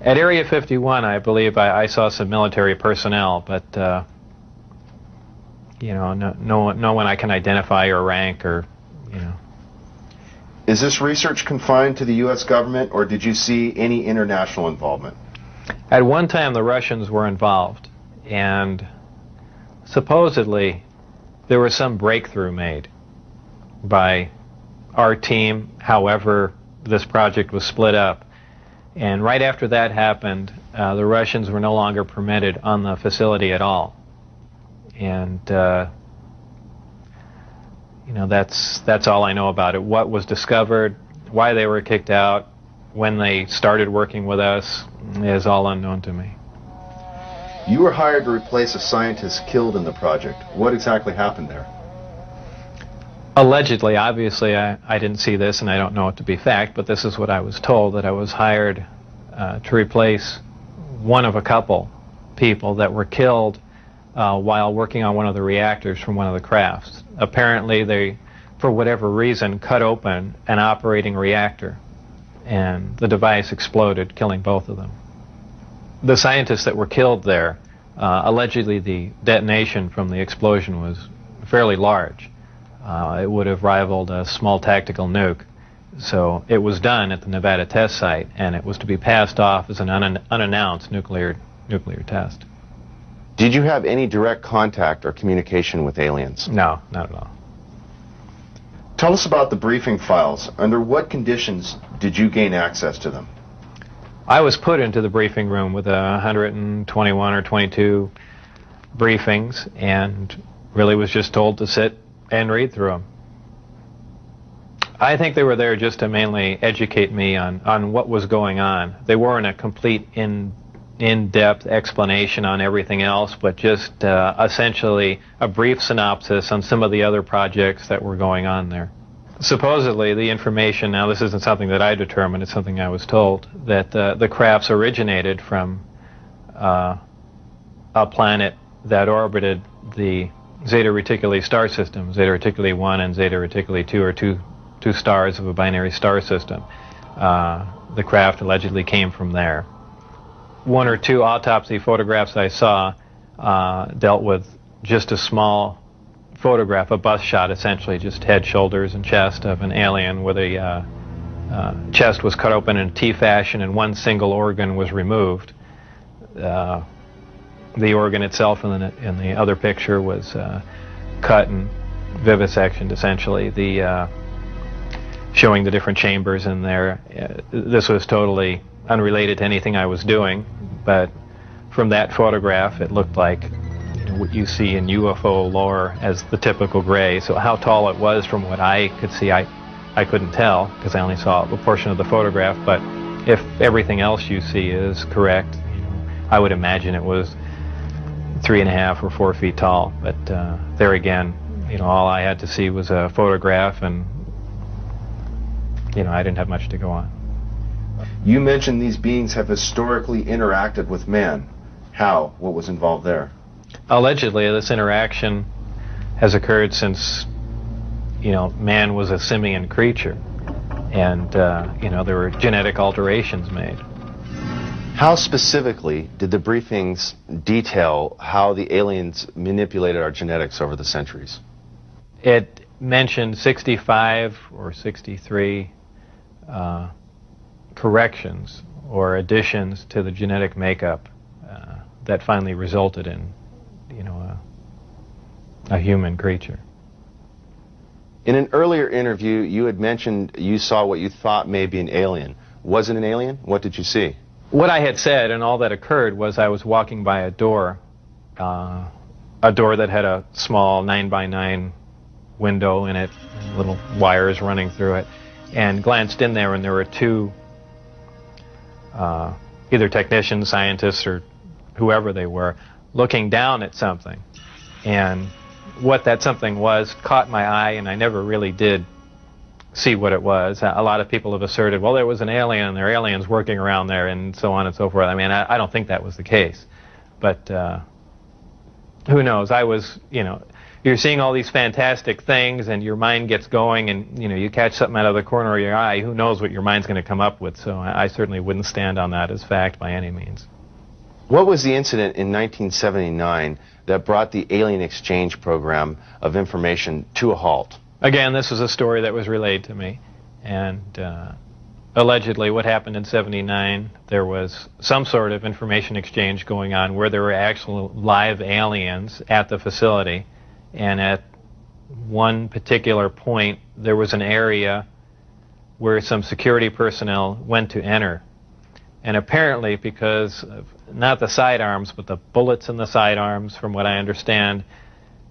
At Area 51, I believe I saw some military personnel, but you know, no one I can identify or rank or, you know. Is this research confined to the U.S. government, or did you see any international involvement? At one time, the Russians were involved, and supposedly there was some breakthrough made by our team. However, this project was split up, and right after that happened, the Russians were no longer permitted on the facility at all. And you know, that's all I know about it. What was discovered, why they were kicked out, when they started working with us, is all unknown to me. You were hired to replace a scientist killed in the project. What exactly happened there? Allegedly, obviously, I didn't see this and I don't know it to be fact, but this is what I was told, that I was hired to replace one of a couple people that were killed while working on one of the reactors from one of the crafts. Apparently they, for whatever reason, cut open an operating reactor and the device exploded, killing both of them. The scientists that were killed there, allegedly the detonation from the explosion was fairly large. It would have rivaled a small tactical nuke. So it was done at the Nevada test site, and it was to be passed off as an unannounced nuclear test. Did you have any direct contact or communication with aliens? No, not at all. Tell us about the briefing files. Under what conditions did you gain access to them? I was put into the briefing room with 121 or 22 briefings and really was just told to sit and read through them. I think they were there just to mainly educate me on what was going on. They weren't a complete in-depth explanation on everything else, but just essentially a brief synopsis on some of the other projects that were going on there. Supposedly, the information, now this isn't something that I determined, it's something I was told, that the crafts originated from a planet that orbited the Zeta Reticuli star system. Zeta Reticuli 1 and Zeta Reticuli 2 are two stars of a binary star system. The craft allegedly came from there. One or two autopsy photographs I saw dealt with just a small photograph, a bust shot essentially, just head, shoulders, and chest of an alien where the chest was cut open in a T fashion and one single organ was removed. The organ itself in the other picture was cut and vivisectioned essentially. Showing the different chambers in there. This was totally unrelated to anything I was doing, but from that photograph it looked like, you know, what you see in UFO lore as the typical gray. So how tall it was from what I could see, I couldn't tell because I only saw a portion of the photograph, but if everything else you see is correct, you know, I would imagine it was 3.5 or 4 feet tall. But there again, you know, all I had to see was a photograph, and you know, I didn't have much to go on. You mentioned these beings have historically interacted with man. How? What was involved there? Allegedly, this interaction has occurred since, you know, man was a simian creature, and you know, there were genetic alterations made. How specifically did the briefings detail how the aliens manipulated our genetics over the centuries? It mentioned 65 or 63 corrections or additions to the genetic makeup that finally resulted in, you know, a human creature. In an earlier interview, you had mentioned you saw what you thought may be an alien. Was it an alien? What did you see? What I had said and all that occurred was I was walking by a door that had a small 9x9 window in it, little wires running through it, and glanced in there, and there were two either technicians, scientists, or whoever they were, looking down at something. And what that something was caught my eye, and I never really did see what it was. A lot of people have asserted, well, there was an alien, there are aliens working around there, and so on and so forth. I mean, I don't think that was the case. But who knows? I was, you know, you're seeing all these fantastic things, and your mind gets going, and you catch something out of the corner of your eye. Who knows what your mind's going to come up with? So I certainly wouldn't stand on that as fact by any means. What was the incident in 1979 that brought the alien exchange program of information to a halt? Again, this was a story that was relayed to me, and allegedly what happened in '79, there was some sort of information exchange going on where there were actual live aliens at the facility, and at one particular point there was an area where some security personnel went to enter, and apparently because of not the sidearms but the bullets in the sidearms, from what I understand,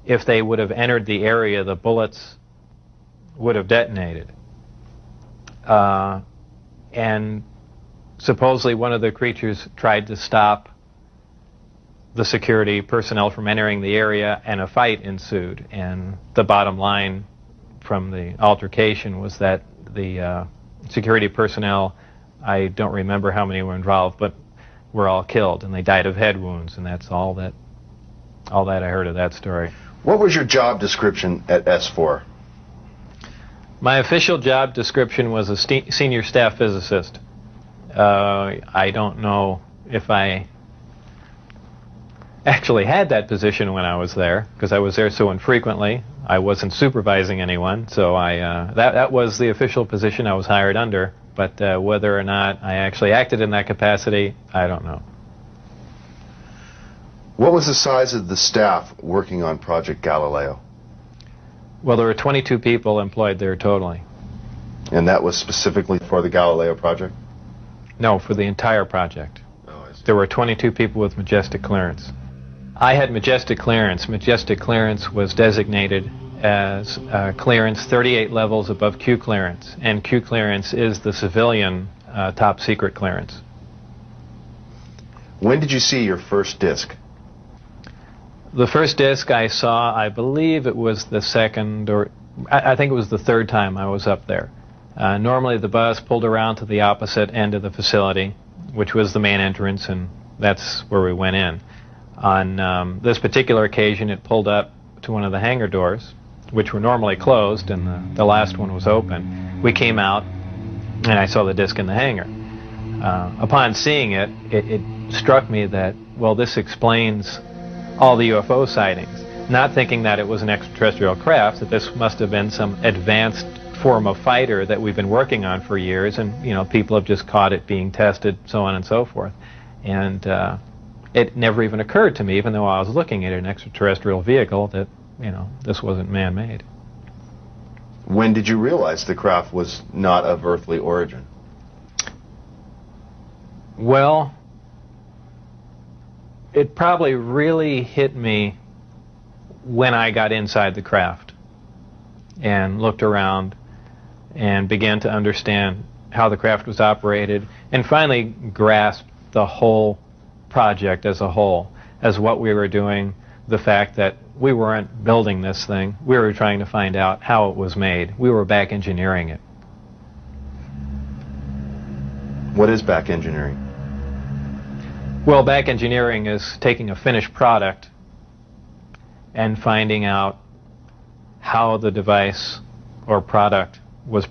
if they would have entered the area, the bullets would have detonated. And supposedly one of the creatures tried to stop the security personnel from entering the area, and a fight ensued. And the bottom line from the altercation was that the security personnel, I don't remember how many were involved, but were all killed, and they died of head wounds, and that's all that I heard of that story. What was your job description at S4? My official job description was a senior staff physicist. I don't know if I actually had that position when I was there, because I was there so infrequently. I wasn't supervising anyone, so that was the official position I was hired under. But whether or not I actually acted in that capacity, I don't know. What was the size of the staff working on Project Galileo? Well, there were 22 people employed there totally. And that was specifically for the Galileo project? No, for the entire project. Oh, I see. There were 22 people with majestic clearance. I had majestic clearance. Majestic clearance was designated as clearance 38 levels above Q clearance, and Q clearance is the civilian top secret clearance. When did you see your first disc? The first disc I saw, I believe it was the second, or I think it was the third time I was up there. Normally the bus pulled around to the opposite end of the facility, which was the main entrance, and that's where we went in. On this particular occasion, it pulled up to one of the hangar doors, which were normally closed, and the last one was open. We came out, and I saw the disc in the hangar. Upon seeing it, it struck me that, well, this explains all the UFO sightings, not thinking that it was an extraterrestrial craft, that this must have been some advanced form of fighter that we've been working on for years, and people have just caught it being tested, so on and so forth. And it never even occurred to me, even though I was looking at an extraterrestrial vehicle, that this wasn't man-made. When did you realize the craft was not of earthly origin? Well, it probably really hit me when I got inside the craft and looked around and began to understand how the craft was operated, and finally grasped the whole project as a whole, as what we were doing, the fact that we weren't building this thing, we were trying to find out how it was made. We were back engineering it. What is back engineering? Well, back engineering is taking a finished product and finding out how the device or product was